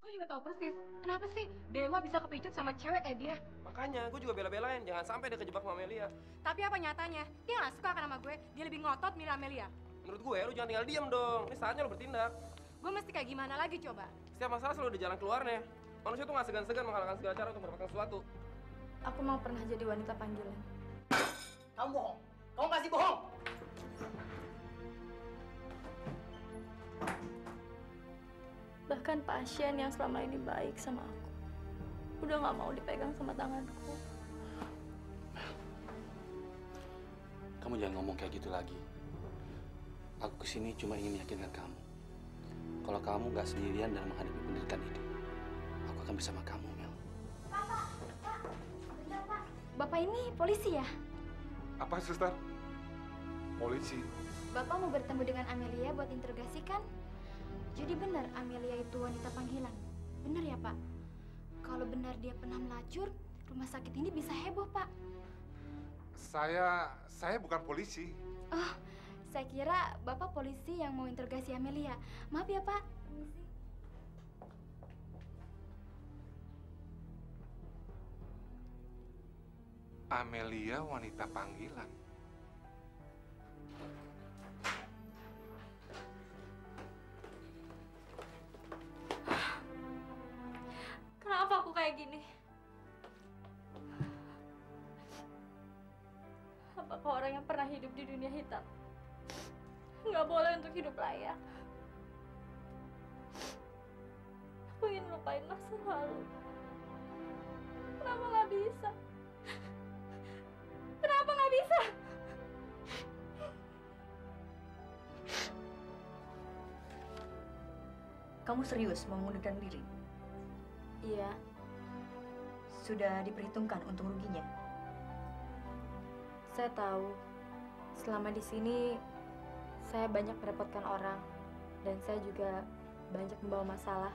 Gue juga tahu persis. Kenapa sih Dewa bisa kepicut sama cewek kayak dia? Makanya gue juga bela-belain, jangan sampai dia kejebak sama Amelia. Tapi apa nyatanya? Dia nggak suka kan sama gue. Dia lebih ngotot milih Amelia. Menurut gue, lu jangan tinggal diam dong. Ini saatnya lu bertindak. Gue mesti kayak gimana lagi coba? Setiap masalah selalu ada jalan keluarnya. Manusia tuh nggak segan-segan menghalalkan segala cara untuk mendapatkan sesuatu. Aku mau pernah jadi wanita panggilan. Kamu bohong. Kamu pasti bohong. Bahkan pasien yang selama ini baik sama aku, udah gak mau dipegang sama tanganku. Kamu jangan ngomong kayak gitu lagi. Aku kesini cuma ingin meyakinkan kamu. Kalau kamu nggak sendirian dalam menghadapi pendidikan ini, aku akan bersama kamu, Mel. Pak, bentar, Pak. Bapak ini polisi ya? Apa, suster? Polisi? Bapak mau bertemu dengan Amelia buat interogasi kan? Jadi benar Amelia itu wanita panggilan? Benar ya, Pak? Kalau benar dia pernah melacur, rumah sakit ini bisa heboh, Pak. Saya bukan polisi. Oh, saya kira Bapak polisi yang mau interogasi Amelia. Maaf ya, Pak. Permisi. Amelia wanita panggilan. Kenapa aku kayak gini? Apakah orang yang pernah hidup di dunia hitam nggak boleh untuk hidup layak? Aku ingin lupain masa lalu. Kenapa nggak bisa? Kenapa nggak bisa? Kamu serius mau mengundurkan diri? Iya. Sudah diperhitungkan untung ruginya? Saya tahu, selama di sini saya banyak merepotkan orang dan saya juga banyak membawa masalah.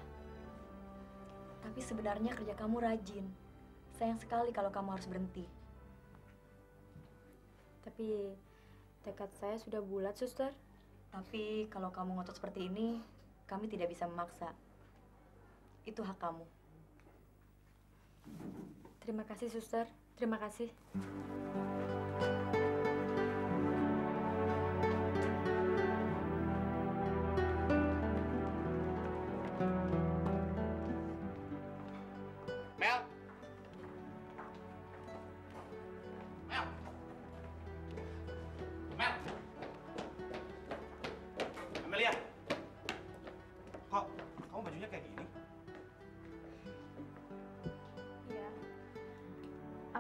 Tapi sebenarnya kerja kamu rajin. Sayang sekali kalau kamu harus berhenti. Tapi tekad saya sudah bulat, suster. Tapi kalau kamu ngotot seperti ini, kami tidak bisa memaksa. Itu hak kamu. Terima kasih, suster. Terima kasih. Mel! Mel! Mel! Amelia! Kok kamu bajunya kayak gini? Iya.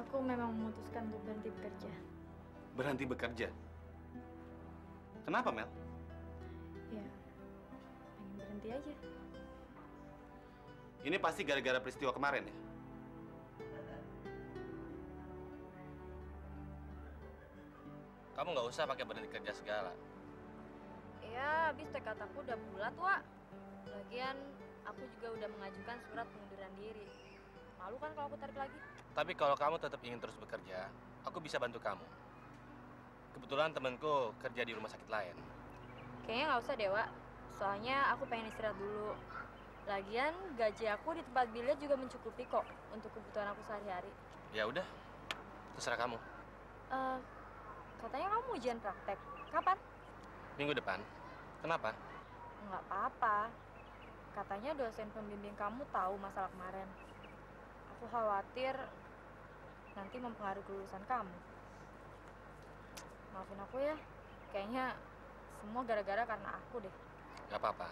Aku memang memutuskan untuk berhenti bekerja. Berhenti bekerja? Kenapa, Mel? Ya, pengen berhenti aja. Ini pasti gara-gara peristiwa kemarin ya? Kamu nggak usah pakai berhenti kerja segala. Ya, habis tekad aku udah bulat, Wak. Lagian, aku juga udah mengajukan surat pengunduran diri. Malu kan kalau aku tarik lagi? Tapi kalau kamu tetap ingin terus bekerja, aku bisa bantu kamu. Kebetulan temanku kerja di rumah sakit lain. Kayaknya nggak usah deh, Wak. Soalnya aku pengen istirahat dulu. Lagian, gaji aku di tempat biliar juga mencukupi kok untuk kebutuhan aku sehari-hari. Ya udah, terserah kamu. Katanya kamu ujian praktek. Kapan? Minggu depan. Kenapa? Nggak apa-apa. Katanya dosen pembimbing kamu tahu masalah kemarin. Aku khawatir nanti mempengaruhi kelulusan kamu. Maafin aku ya. Kayaknya semua gara-gara karena aku deh. Gak apa-apa.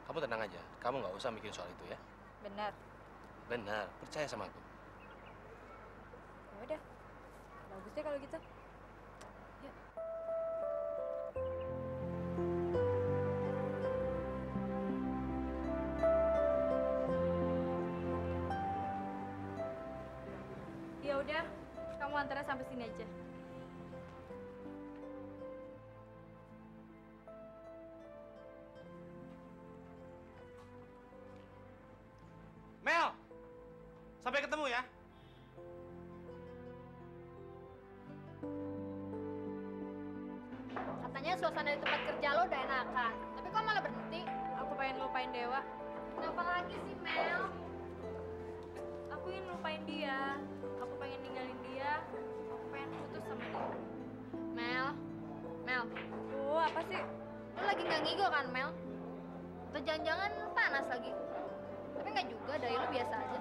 Kamu tenang aja. Kamu nggak usah mikirin soal itu ya. Benar. Benar. Percaya sama aku. Ya udah. Bagus deh kalau gitu. Yuk. Kamu antarnya sampai sini aja. Mel! Sampai ketemu ya. Katanya suasana di tempat kerja lo udah enakan. Tapi kok malah berhenti? Aku pengen lupain Dewa. Kenapa lagi sih, Mel? Aku ingin lupain dia. Aku pengen ninggalin dia. Aku pengen putus sama dia. Mel, Mel, Apa sih? lo lagi nggak ngigo kan, Mel? Atau jangan-jangan panas lagi? Tapi nggak juga, dari lo biasa aja.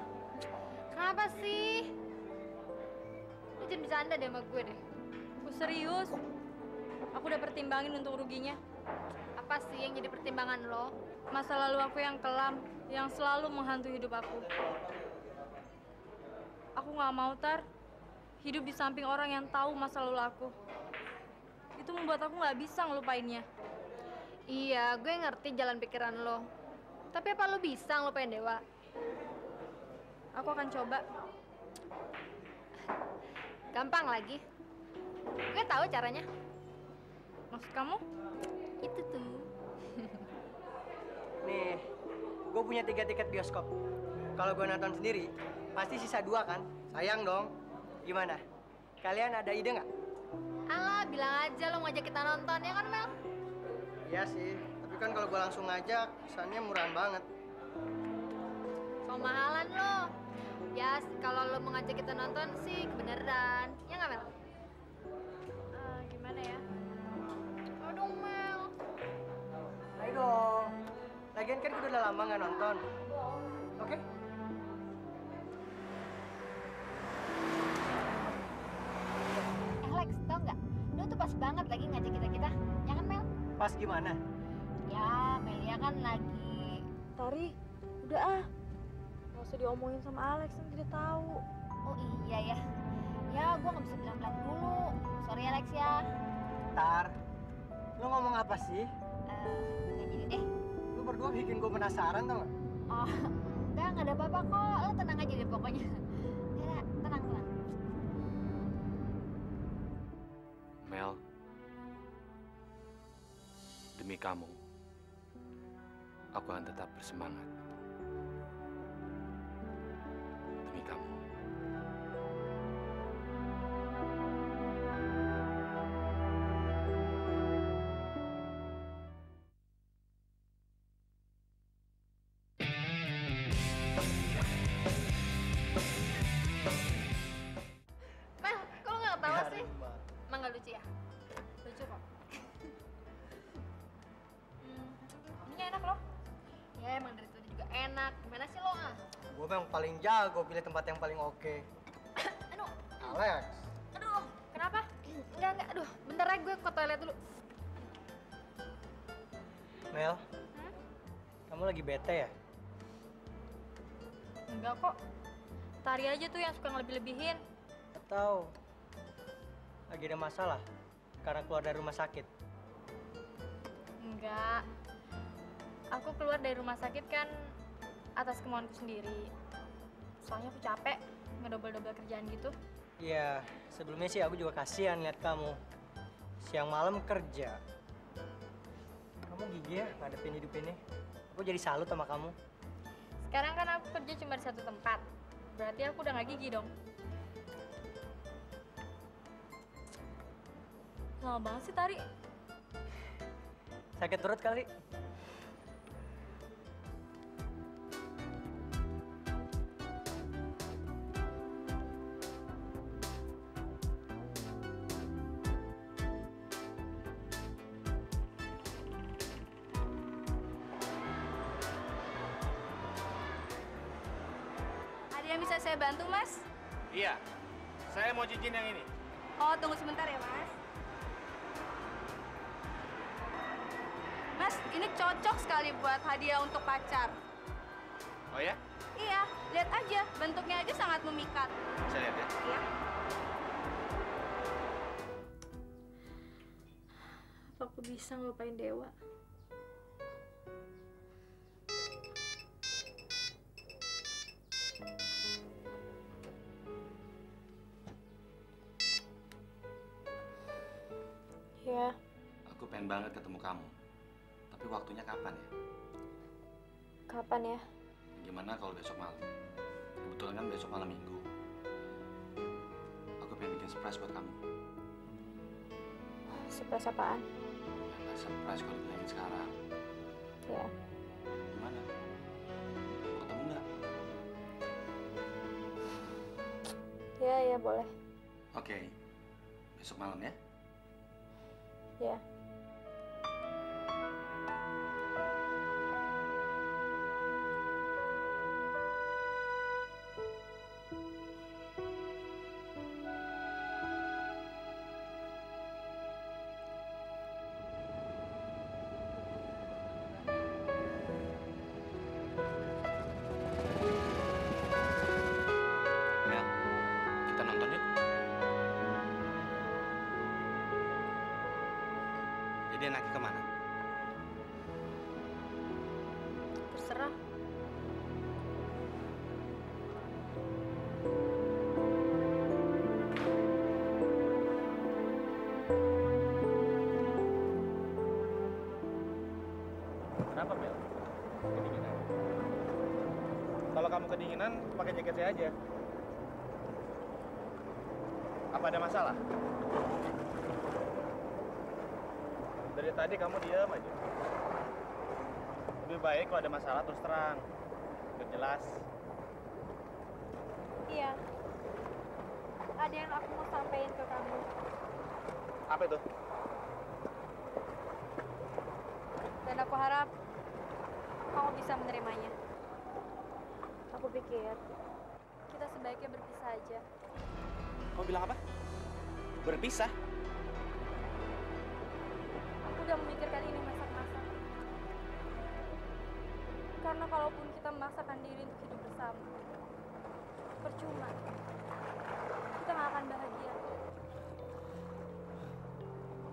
Kenapa sih? Lo jangan bercanda deh sama gue deh. Aku serius. Aku udah pertimbangin untuk ruginya. Apa sih yang jadi pertimbangan lo? Masa lalu aku yang kelam, yang selalu menghantui hidup aku. Aku nggak mau, Tar, hidup di samping orang yang tahu masa lalu aku. Itu membuat aku nggak bisa ngelupainnya. Iya, gue ngerti jalan pikiran lo. Tapi apa lo bisa ngelupain Dewa? Aku akan coba. Gampang lagi. Gue tahu caranya. Maksud kamu? Itu tuh. Nih, gue punya 3 tiket bioskop. Kalau gue nonton sendiri, pasti sisa 2 kan? Sayang dong. Gimana? Kalian ada ide nggak? Alah, bilang aja lo ngajak kita nonton, ya kan, Mel? Iya sih, tapi kan kalau gue langsung ngajak, kesannya murahan banget. So mahalan lo. Ya, kalau lo mau ngajak kita nonton sih kebeneran. Ya nggak, Mel? Gimana ya? Aduh, Mel. Ayo dong. Lagian kan kita udah lama nggak nonton. Oke? Lex, tau nggak? Lo tuh pas banget lagi ngajak kita-kita. Ya kan, Mel? Pas gimana? Ya, Melia kan lagi... Tari, udah ah. Nggak usah diomongin sama Alex, nanti dia tahu. Oh iya ya. Ya, gue nggak bisa bilang-bilang dulu. Sorry ya, Lex ya. Tar, lo ngomong apa sih? Nggak jadi deh. Lo berdua bikin gue penasaran tau nggak? Oh, nggak ada apa-apa kok. Lo tenang aja deh pokoknya. Ya, tenang. Mel, demi kamu, aku akan tetap bersemangat. Demi kamu. Mel, kok lo nggak ketawa sih? Emang nggak lucu ya? Lucu kok. Ini enak loh. Ya, emang dari tadi juga enak. Gimana sih lo, ah? Gue memang paling jago pilih tempat yang paling oke. Aduh, Alex, aduh. Kenapa? Enggak. Aduh, bentar ya gue ke toilet dulu. Mel, kamu lagi bete ya? Enggak kok. Tari aja tuh yang suka ngelebih-lebihin. Atau lagi ada masalah karena keluar dari rumah sakit? Enggak. Aku keluar dari rumah sakit kan atas kemauanku sendiri. Soalnya aku capek ngedobel-dobel kerjaan gitu. Iya, sebelumnya sih aku juga kasihan lihat kamu siang malam kerja. Kamu gigih ya ngadepin hidup ini. Aku jadi salut sama kamu. Sekarang kan aku kerja cuma di satu tempat. Berarti aku udah gak gigi dong. Lama banget sih Tari. Sakit perut kali. Ada yang bisa saya bantu, Mas? Iya, saya mau cincin yang ini. Oh, tunggu sebentar ya, Mas. Mas, ini cocok sekali buat hadiah untuk pacar. Oh ya? Iya, lihat aja. Bentuknya aja sangat memikat. Saya lihat ya. Iya. Apa aku bisa ngelupain Dewa? Ya, Aku pengen banget ketemu kamu. Tapi waktunya kapan ya? kapan ya? Gimana kalau besok malam? Kebetulan kan besok malam minggu. Aku pengen bikin surprise buat kamu. Surprise apaan? Ya nggak surprise kalau dibilangin sekarang. Ya, Gimana? Mau ketemu nggak? ya boleh. Oke. Besok malam ya? Ya. Mel, kita nonton yuk. Jadi enaknya kemana? Terserah. Kenapa, Mel? Kedinginan? Kalau kamu kedinginan, pakai jaket saya aja. Apa ada masalah? Dari tadi kamu diam aja. Lebih baik kalau ada masalah terus terang. Biar jelas. Iya. Ada yang aku mau sampaikan ke kamu. Apa itu? Dan aku harap kamu bisa menerimanya. Aku pikir kita sebaiknya berpisah aja. Kamu bilang apa? Berpisah? Aku udah memikirkan ini masak-masak. Karena kalaupun kita memaksakan diri untuk hidup bersama, percuma. Kita nggak akan bahagia.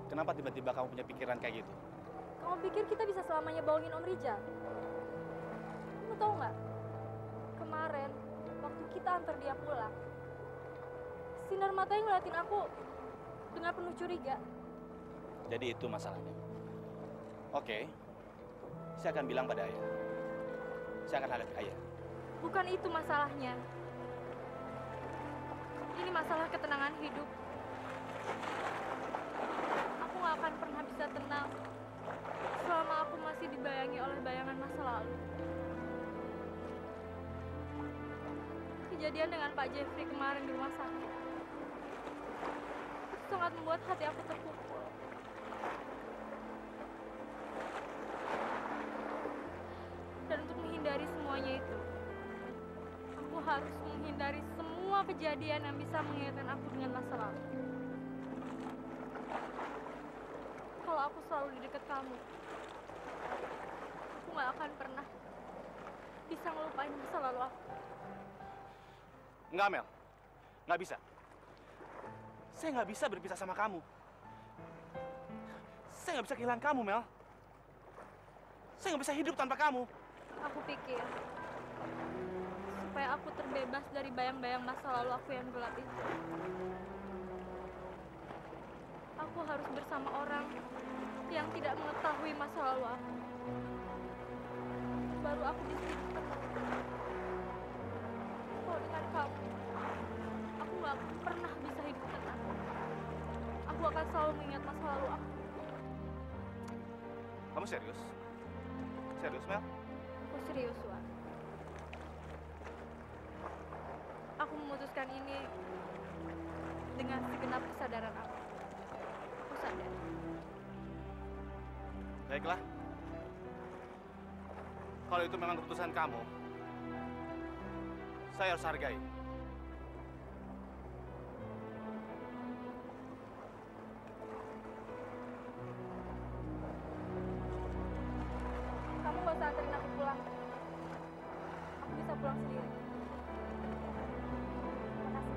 Kenapa tiba-tiba kamu punya pikiran kayak gitu? Kamu pikir kita bisa selamanya bohongin Om Rijal? Kamu tahu nggak? Kemarin, waktu kita antar dia pulang, sinar matanya ngeliatin aku dengan penuh curiga. Jadi itu masalahnya. Oke, saya akan bilang pada ayah. Saya akan hadapi ayah. Bukan itu masalahnya. Ini masalah ketenangan hidup. Aku nggak akan pernah bisa tenang selama aku masih dibayangi oleh bayangan masa lalu. Kejadian dengan Pak Jeffrey kemarin di rumah sakit itu sangat membuat hati aku terpukul. Dan untuk menghindari semuanya itu, aku harus menghindari semua kejadian yang bisa mengingatkan aku dengan masa lalu. Kalau aku selalu di dekat kamu, aku nggak akan pernah bisa ngelupain masa lalu aku. Enggak, Mel. Nggak bisa. Saya nggak bisa berpisah sama kamu. Saya nggak bisa kehilangan kamu, Mel. Saya nggak bisa hidup tanpa kamu. Aku pikir, supaya aku terbebas dari bayang-bayang masa lalu aku yang gelap itu, aku harus bersama orang yang tidak mengetahui masa lalu aku. Baru aku bisa hidup tenang. Kalau dengan kamu, aku nggak akan pernah bisa hidup tenang. Aku akan selalu mengingat masa lalu aku. Kamu serius? Serius, Mel? Aku serius, Wak. Aku memutuskan ini dengan segenap kesadaran aku. Aku sadar. Baiklah. Kalau itu memang keputusan kamu, saya harus hargai. Kamu gak usah anterin aku pulang. Aku bisa pulang sendiri. Makasih.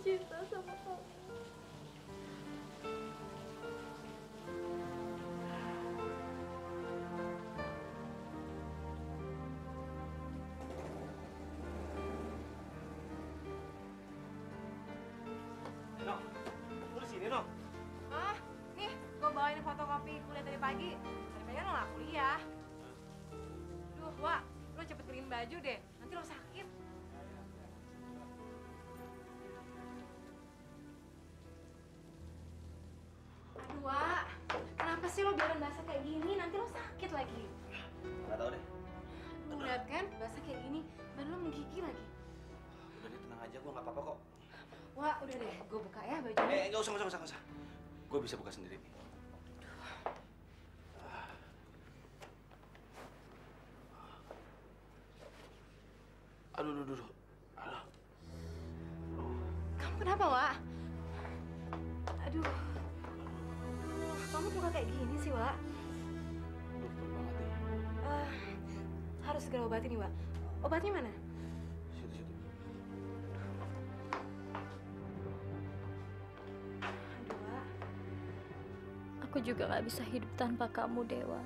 cinta sama kamu. No, lu di sini, No? Ah, nih, gue bawain fotokopi kuliah dari pagi. Dari pagi kan lo nggak kuliah. Duh, Wak, lo cepet beliin baju deh. Nanti lo sakit. Aduh, Wak, kenapa sih lo biarin basah kayak gini? Nanti lo sakit lagi. Nggak tahu deh. Lo lihat kan, basah kayak gini, badan lo menggigil lagi. Udah deh, tenang aja, gue nggak apa-apa kok. Wak, udah deh, gue buka ya bajunya. Nggak usah. Gue bisa buka sendiri. Aduh. Kamu kenapa, Wak? Aduh. Kamu muka kayak gini sih, Wak. Aduh, betul banget nih. Harus segera obatin nih, Wak. Obatnya mana? Situ. Aduh, Wak. Aku juga gak bisa hidup tanpa kamu, Dewa.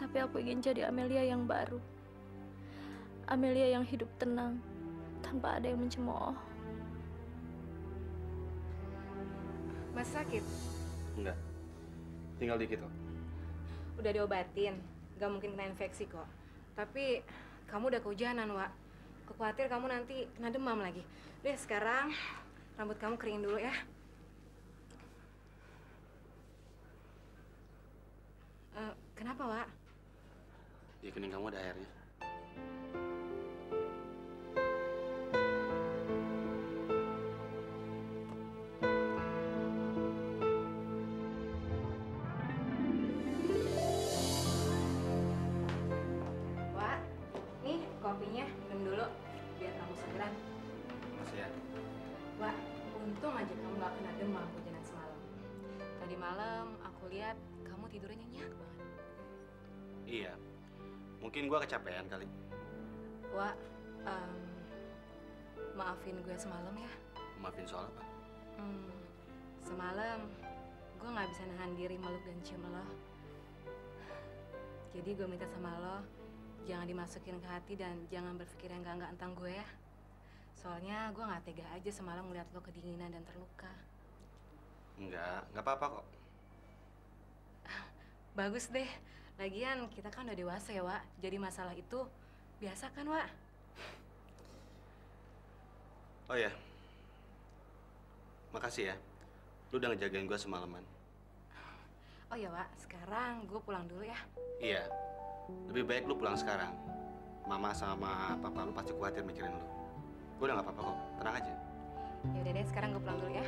Tapi aku ingin jadi Amelia yang baru. Amelia yang hidup tenang, tanpa ada yang mencemooh. Masih sakit? Enggak. Tinggal dikit kok. Udah diobatin. Gak mungkin kena infeksi kok. Tapi kamu udah kehujanan, Wak. Aku khawatir kamu nanti kena demam lagi. Udah, sekarang rambut kamu keringin dulu ya. Kenapa, Wak? Di kening kamu ada airnya. Wak, nih kopinya. Minum dulu, biar kamu segeran. Masih ya? Wak, untung aja kamu gak kena demam hujanan semalam. Tadi malam aku lihat kamu tidurnya nyenyak banget. Iya. Mungkin gue kecapean kali. Wak, maafin gue semalam ya. Maafin soal apa? Semalam gue nggak bisa nahan diri meluk dan cium lo. Jadi gue minta sama lo, jangan dimasukin ke hati dan jangan berpikir yang enggak tentang gue ya. Soalnya gue nggak tega aja semalam ngeliat lo kedinginan dan terluka. Nggak apa-apa kok. Bagus deh. Lagian kita kan udah dewasa ya, Wak. Jadi masalah itu biasa kan, Wak? Oh ya, makasih ya. Lu udah ngejagain gue semalaman. Oh ya, Wak. Sekarang gue pulang dulu ya. Iya, lebih baik lu pulang sekarang. Mama sama papa lu pasti khawatir mikirin lu. Gue udah nggak apa-apa kok, tenang aja. Ya udah deh, sekarang gue pulang dulu ya.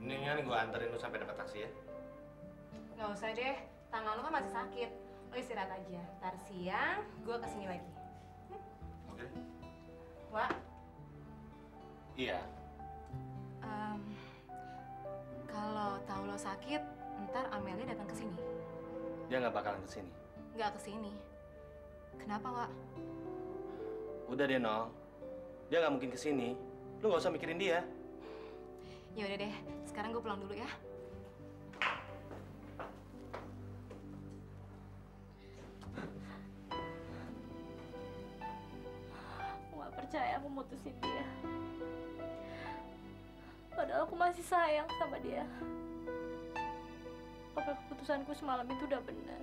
Mendingan gue anterin lu sampai dapat taksi ya. Nggak usah deh, tangan lu kan masih sakit. Lo istirahat aja. Ntar siang gue kesini lagi. Oke. Wak, Iya. kalau tahu lo sakit, ntar Amelia datang ke sini. Dia nggak bakalan kesini. Nggak ke sini. Kenapa, Wak? Udah deh, Nol. Dia nggak mungkin kesini. Lu nggak usah mikirin dia. Ya udah deh, sekarang gue pulang dulu ya. Aku gak percaya aku mutusin dia. Padahal aku masih sayang sama dia. Apa keputusanku semalam itu udah benar?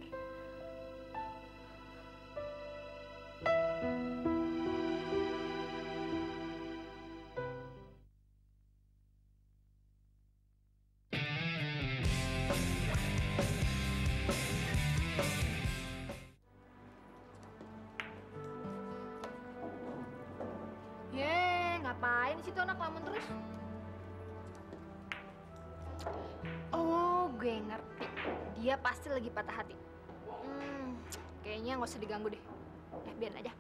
Ngapain sih tuh anak lamun terus? Oh, gue ngerti. Dia pasti lagi patah hati. Kayaknya nggak usah diganggu deh. Biarin aja.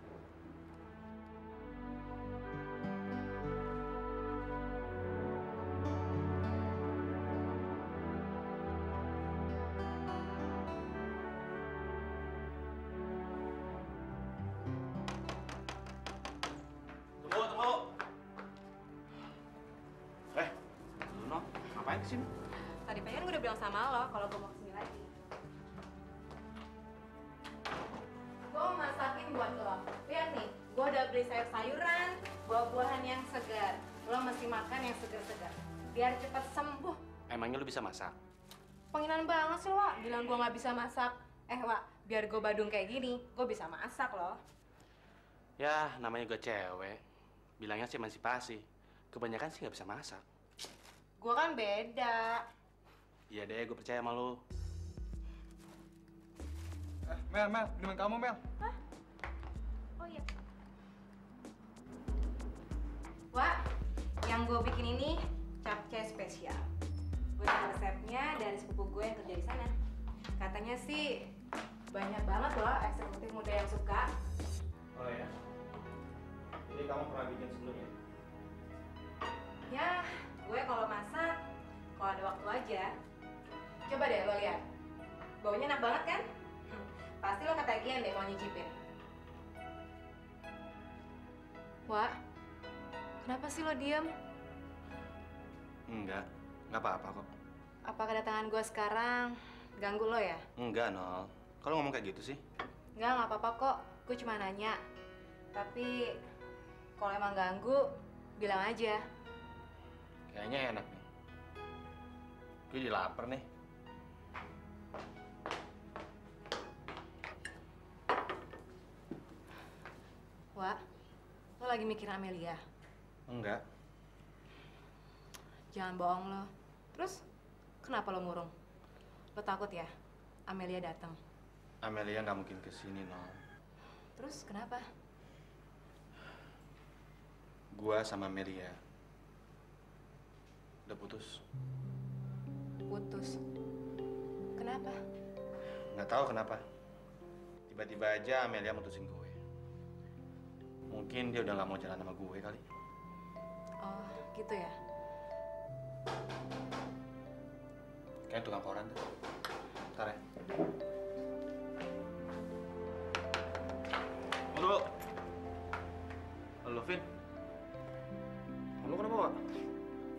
di sini? Tadi pagi kan gue udah bilang sama lo kalau gue mau kesini lagi. Gue mau masakin buat lo. Lihat nih, gue udah beli sayur-sayuran, buah-buahan yang segar. Lo mesti makan yang segar-segar, biar cepat sembuh. Emangnya lu bisa masak? Penginan banget sih lo, Wak. Bilang gue nggak bisa masak. Wak, biar gue badung kayak gini, gue bisa masak loh. Ya, namanya gue cewek. Bilangnya sih emansipasi. Kebanyakan sih nggak bisa masak. Gue kan beda. Iya deh, gue percaya sama lu. Mel, minuman kamu, Mel. Oh iya. Wak, yang gue bikin ini capcay spesial. Gue dapat resepnya dari sepupu gue yang kerja di sana. Katanya sih banyak banget loh eksekutif muda yang suka. Oh ya? Jadi kamu pernah bikin sebelumnya? Ya, gue kalau masak, kalau ada waktu aja. Coba deh lo lihat. Baunya enak banget kan? Pasti lo ketagihan deh mau nyicipin. Wak, kenapa sih lo diem? Enggak apa-apa kok. Apa kedatangan gue sekarang ganggu lo ya? Enggak, Nol. Kalau ngomong kayak gitu sih? Nggak apa-apa kok. Gue cuma nanya. Tapi kalau emang ganggu, bilang aja. Kayaknya enak nih. Gue jadi lapar nih. Wak, lo lagi mikirin Amelia? Enggak. Jangan bohong lo. Terus, kenapa lo ngurung? Lo takut ya Amelia datang? Amelia nggak mungkin kesini, Nol. Terus kenapa? Gua sama Amelia udah putus. Putus? Kenapa? Nggak tahu kenapa. Tiba-tiba aja Amelia mutusin gue. Mungkin dia udah nggak mau jalan sama gue kali. Oh, gitu ya? Kayak tukang koran tuh. Ntar ya. Tunggu. Halo, Vin. Lu kenapa, Wak?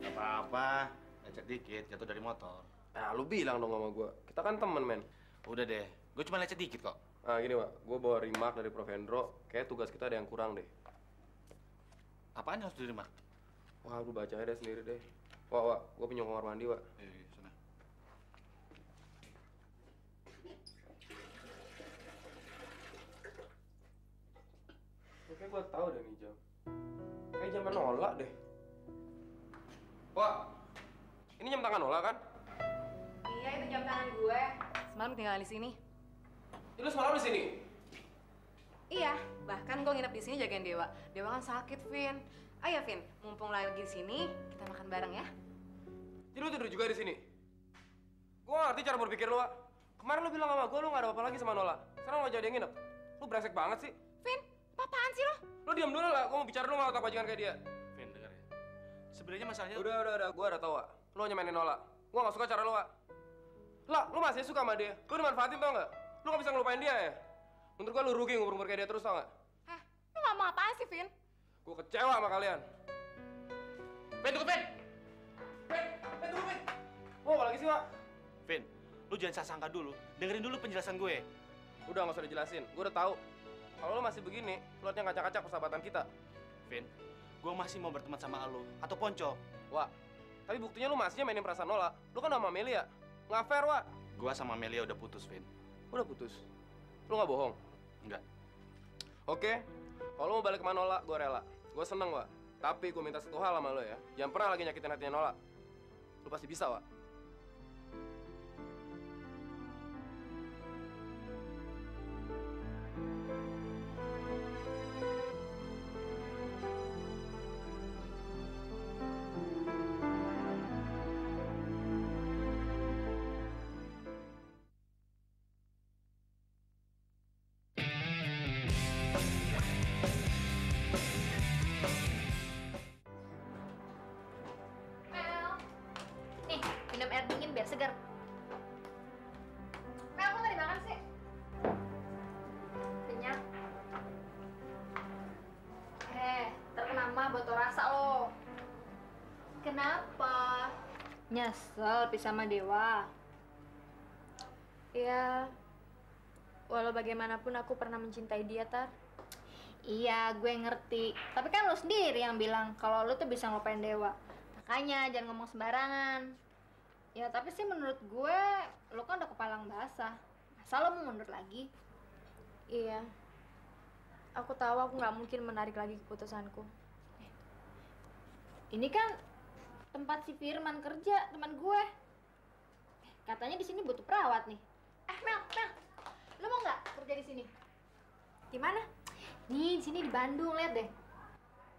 Gak apa-apa. Lecet dikit, jatuh dari motor. Nah, lu bilang dong sama gua. Kita kan temen, men. Udah deh, gue cuma lecet dikit kok. Nah, gini, Wak. Gua bawa remark dari Provendro. Kayak tugas kita ada yang kurang deh. Apaan yang harus diterima? Wah, lu baca aja deh sendiri deh. Wak, gua punya kamar mandi, Wak. Sana. Kayak gua tahu deh nih jam. Kayak jam nolak deh. Wak, ini jam tangan Nola kan? Iya, itu jam tangan gue. Semalam tinggal di sini. Lu semalam di sini? Iya, bahkan gue nginep di sini jagain Dewa. Dewa kan sakit, Vin. Ayo, Vin, mumpung lagi di sini, kita makan bareng ya. Jadi lu tidur juga di sini? Gua nggak ngerti cara berpikir lu, Wak. Kemarin lu bilang sama gua lu nggak ada apa-apa lagi sama Nola. Sekarang lu jadi yang nginep. Lu brengsek banget sih. Vin, apaan sih lo? Lu diam dulu lah, gua mau bicara dulu nggak otak bajingan kayak dia. Vin, denger ya. Sebenarnya masalahnya... Udah, gua udah tau, Wak. Lu hanya mainin Nola. Gua nggak suka cara lu, Wak. Lah, lu masih suka sama dia. Lu dimanfaatin tau nggak? Lu nggak bisa ngelupain dia ya? Menurut gua lu rugi ngubur-ngubur kayak dia terus tau nggak? Lo ngomong apaan sih, Vin? Gua kecewa sama kalian. Vin, tunggu, Vin! Tunggu, Vin! Mau apa lagi sih, Wak? Vin, lu jangan sangka dulu. Dengerin dulu penjelasan gue. Udah, nggak usah dijelasin. Gua udah tahu. Kalau lu masih begini, lu harusnya ngacak-ngacak persahabatan kita. Vin, gue masih mau berteman sama lu atau Ponco. Wak, tapi buktinya lu masih mainin perasaan Nola. Lu kan sama Amelia. Nggak fair, Wak. Gue sama Amelia udah putus, Vin. Udah putus? Lu nggak bohong? Enggak. Oke, kalau lu mau balik ke Manola, gue rela. Gue seneng, Wak. Tapi gue minta satu hal sama lo ya. Jangan pernah lagi nyakitin hatinya Nola. Lu pasti bisa, Wak. Mel, nih minum air dingin biar segar. Mel, kok nggak dimakan sih? Kenyang. Terkena mah botol rasa lo. Kenapa? Nyesel pisah sama Dewa. Ya, walau bagaimanapun aku pernah mencintai dia, Tar. Iya, gue ngerti. Tapi kan lo sendiri yang bilang kalau lo tuh bisa ngelupain Dewa. Makanya jangan ngomong sembarangan. Ya, tapi sih menurut gue, lo kan udah kepalang basah. Masa lo mau mundur lagi? Iya. Aku tahu aku nggak mungkin menarik lagi keputusanku. Ini kan tempat si Firman kerja, teman gue. Katanya di sini butuh perawat nih. Mel, lo mau nggak kerja di sini? Di mana? Nih, di sini di Bandung, lihat deh.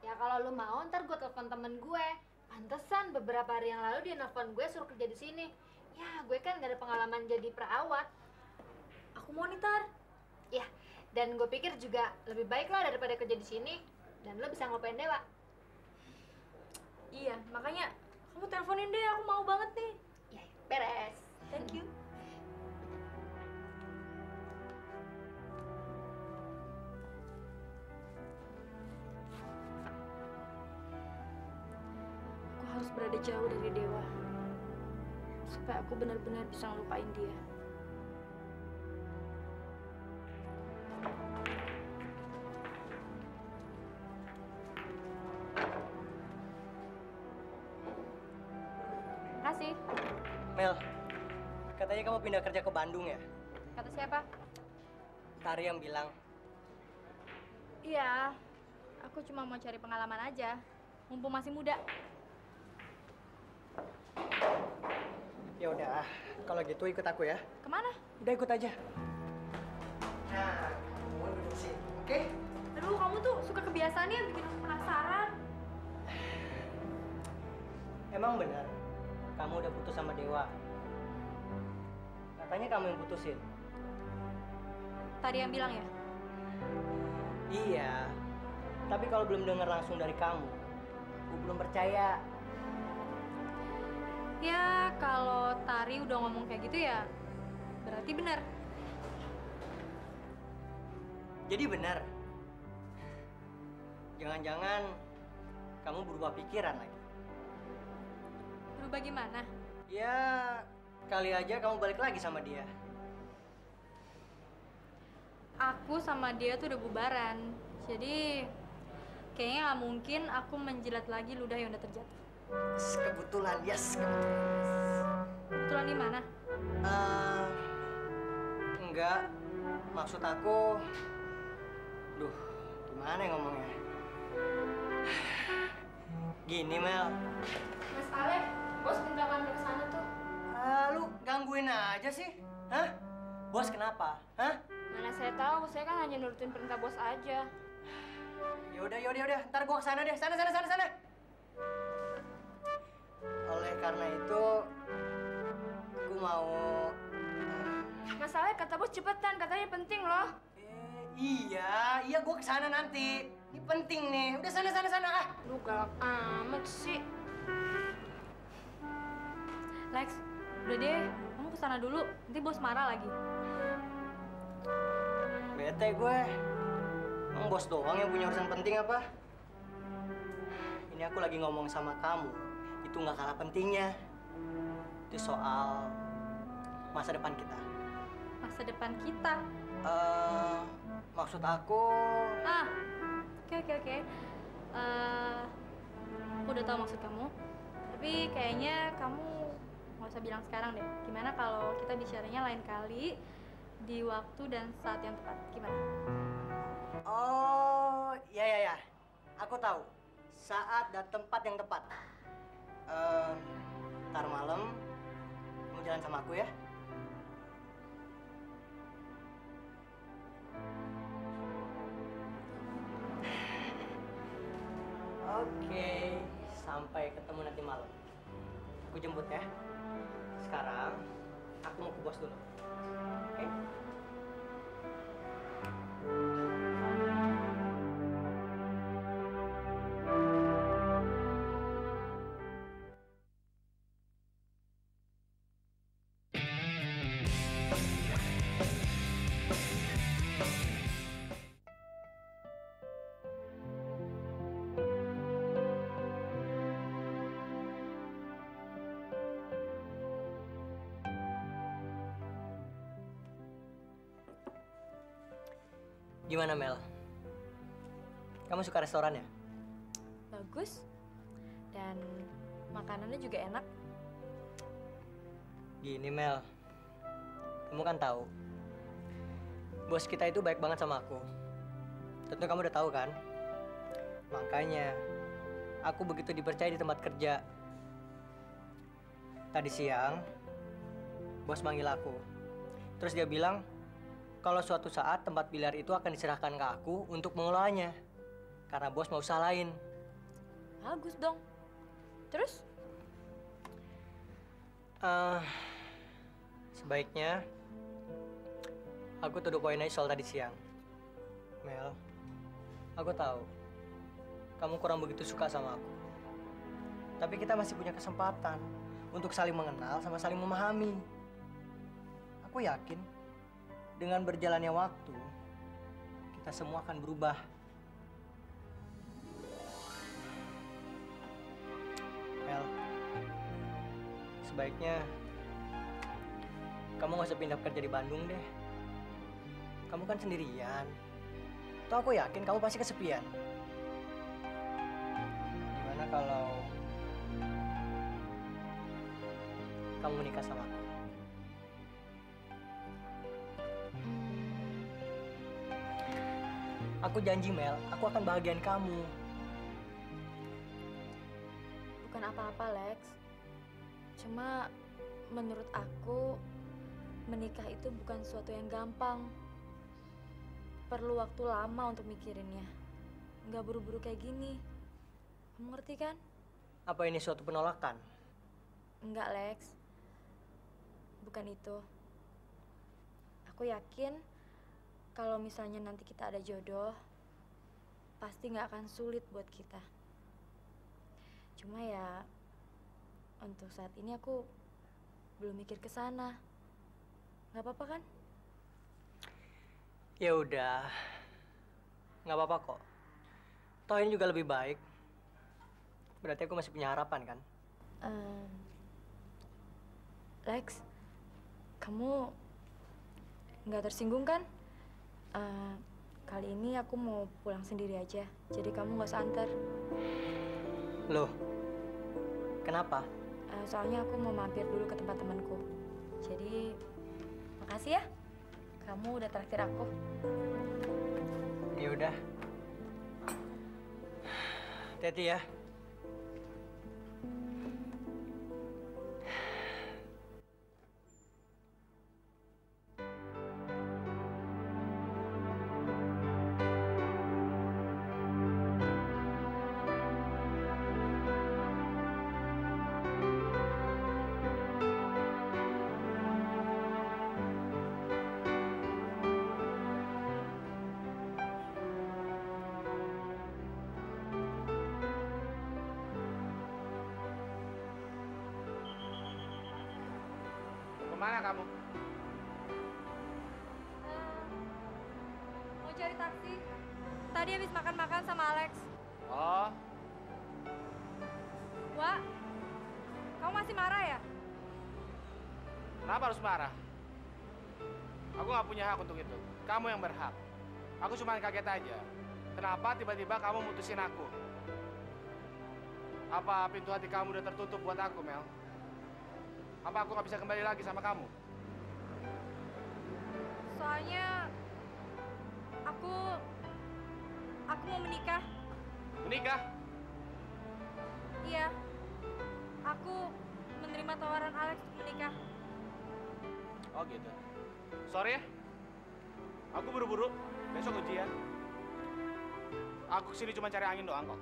Ya kalau lo mau, ntar gue telepon temen gue. Pantesan beberapa hari yang lalu dia nelfon gue suruh kerja di sini. Ya, gue kan gak ada pengalaman jadi perawat. Aku mau nih, Tar. Ya, dan gue pikir juga lebih baik lah daripada kerja di sini. Dan lo bisa ngelupain Dewa. Iya, makanya kamu teleponin deh, aku mau banget nih. Ya, beres. Thank you. Aku harus berada jauh dari Dewa. Supaya aku benar-benar bisa ngelupain dia. Makasih. Mel, katanya kamu pindah kerja ke Bandung ya? Kata siapa? Tari yang bilang. Iya, aku cuma mau cari pengalaman aja. Mumpung masih muda. Ya udah, kalau gitu ikut aku ya. Kemana? Udah ikut aja. Nah, kamu duduk sini, oke? Aduh, kamu tuh suka kebiasaannya bikin aku penasaran. Emang benar, kamu udah putus sama Dewa. Katanya kamu yang putusin. Tadi yang bilang ya? Iya, tapi kalau belum dengar langsung dari kamu, aku belum percaya. Ya, kalau Tari udah ngomong kayak gitu ya, berarti benar. Jadi benar. Jangan-jangan kamu berubah pikiran lagi. Berubah gimana? Ya, kali aja kamu balik lagi sama dia. Aku sama dia tuh udah bubaran. Jadi, kayaknya nggak mungkin aku menjilat lagi ludah yang udah terjatuh. Kebetulan, yes, kebetulan. Kebetulan di mana? Enggak. Maksud aku, duh, gimana ya ngomongnya? Gini, Mel. Mas Alek, bos minta kamu ke sana tuh. Lu gangguin aja sih? Hah? Bos kenapa? Hah? Mana saya tahu, saya kan hanya nurutin perintah bos aja. Yaudah. Ntar gua kesana deh. Sana. Oleh karena itu, aku mau... Mas Alek, kata bos cepetan, katanya penting loh. Iya, gua kesana nanti. Ini penting nih. Udah sana. Ah. Lu galak amat sih. Lex, udah deh, kamu kesana dulu. Nanti bos marah lagi. Bete gue. Emang bos doang yang punya urusan penting apa? Ini aku lagi ngomong sama kamu. Itu nggak kalah pentingnya. Itu soal masa depan kita. Masa depan kita? Maksud aku... Oke. Aku udah tahu maksud kamu. Tapi kayaknya kamu nggak usah bilang sekarang deh. Gimana kalau kita bicaranya lain kali di waktu dan saat yang tepat? Gimana? Oh, ya. Aku tahu. Saat dan tempat yang tepat. Ntar malam, kamu jalan sama aku ya? Oke, sampai ketemu nanti malam. Aku jemput ya. Sekarang, aku mau ke bos dulu. Oke? Gimana Mel? Kamu suka restoran ya? Bagus. Dan makanannya juga enak. Gini Mel, kamu kan tahu, bos kita itu baik banget sama aku. Tentu kamu udah tahu kan? Makanya, aku begitu dipercaya di tempat kerja. Tadi siang, bos manggil aku. Terus dia bilang, kalau suatu saat tempat biliar itu akan diserahkan ke aku untuk mengelolanya. Karena bos mau usaha lain. Bagus dong. Terus? Sebaiknya aku tuduh poin aja soal tadi siang. Mel, aku tahu kamu kurang begitu suka sama aku. Tapi kita masih punya kesempatan untuk saling mengenal sama saling memahami. Aku yakin dengan berjalannya waktu, kita semua akan berubah. Mel, sebaiknya kamu nggak usah pindah kerja di Bandung deh. Kamu kan sendirian. Toh aku yakin kamu pasti kesepian. Gimana kalau kamu menikah sama aku? Aku janji Mel, aku akan bahagiain kamu. Bukan apa-apa, Lex. Cuma menurut aku menikah itu bukan sesuatu yang gampang. Perlu waktu lama untuk mikirinnya. Nggak buru-buru kayak gini. Kamu ngerti kan? Apa ini suatu penolakan? Enggak, Lex. Bukan itu. Aku yakin kalau misalnya nanti kita ada jodoh, pasti nggak akan sulit buat kita. Cuma ya, untuk saat ini aku belum mikir ke sana. Nggak apa-apa kan? Ya udah, nggak apa-apa kok. Toh ini juga lebih baik. Berarti aku masih punya harapan kan? Lex, kamu nggak tersinggung kan? Kali ini aku mau pulang sendiri aja. Jadi kamu nggak usah antar. Loh, kenapa? Soalnya aku mau mampir dulu ke tempat temanku. Jadi, makasih ya. Kamu udah traktir aku. Ya udah. Hati-hati ya. Kemana kamu? Mau cari taksi. Tadi habis makan-makan sama Alex. Oh, Wak, kamu masih marah ya? kenapa harus marah? Aku nggak punya hak untuk itu. Kamu yang berhak. Aku cuma kaget aja. Kenapa tiba-tiba kamu mutusin aku? Apa pintu hati kamu udah tertutup buat aku, Mel? Apa aku nggak bisa kembali lagi sama kamu? Soalnya aku mau menikah. Menikah? Iya. Aku menerima tawaran Alex untuk menikah. Oh gitu. Sorry ya. Aku buru-buru. Besok ujian. Aku kesini cuma cari angin doang kok.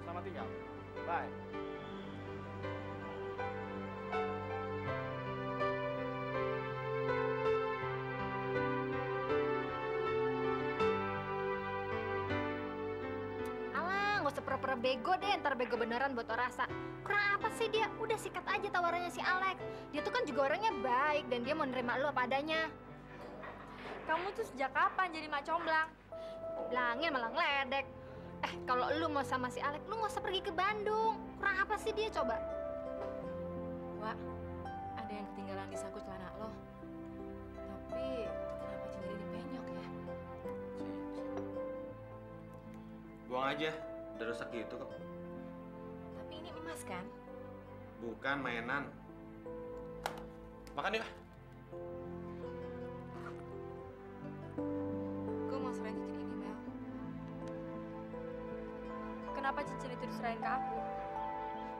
Selamat tinggal. Bye. Nggak usah pura-pura bego deh, ntar bego beneran buat rasa. Kurang apa sih dia? Udah sikat aja tawarannya si Alex. Dia tuh kan juga orangnya baik dan dia mau nerima lu apa adanya. Kamu tuh sejak kapan jadi mak comblang? Bilangnya malah ngeledek. Kalau lu mau sama si Alex, lu nggak usah pergi ke Bandung. Kurang apa sih dia coba? Wak, ada yang ketinggalan di saku celana lo. Tapi kenapa cincin ini penyok ya? Buang aja, udah rusak gitu kok. Tapi ini emas kan? Bukan mainan. Makan yuk. Gue mau serahin cincin ini, Mel. Kenapa cincin itu diserahin ke aku?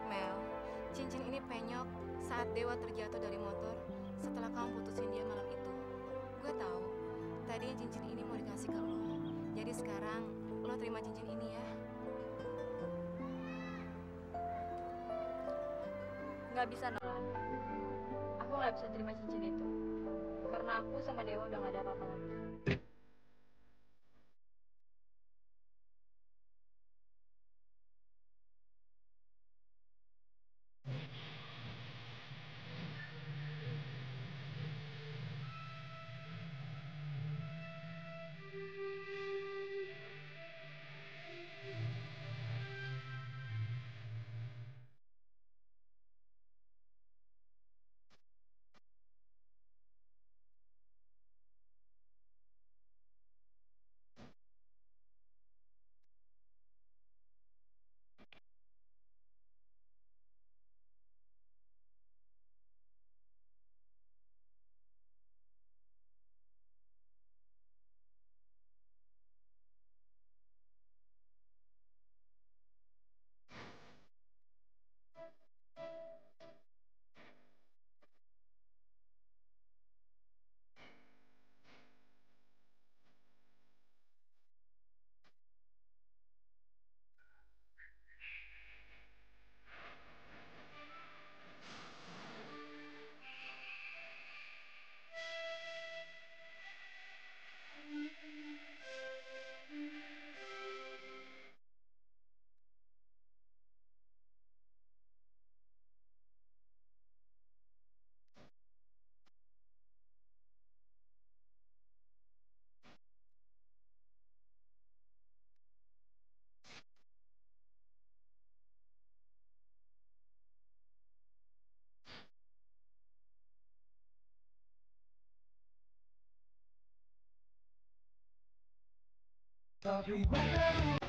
Mel, cincin ini penyok saat Dewa terjatuh dari motor setelah kamu putusin dia malam itu. Gue tahu, tadinya cincin ini mau dikasih ke lo. Jadi sekarang lo terima cincin ini ya. Nggak bisa, Nola. Aku nggak bisa terima cincin itu. Karena aku sama Dewa udah nggak ada apa-apa lagi. Tapi baru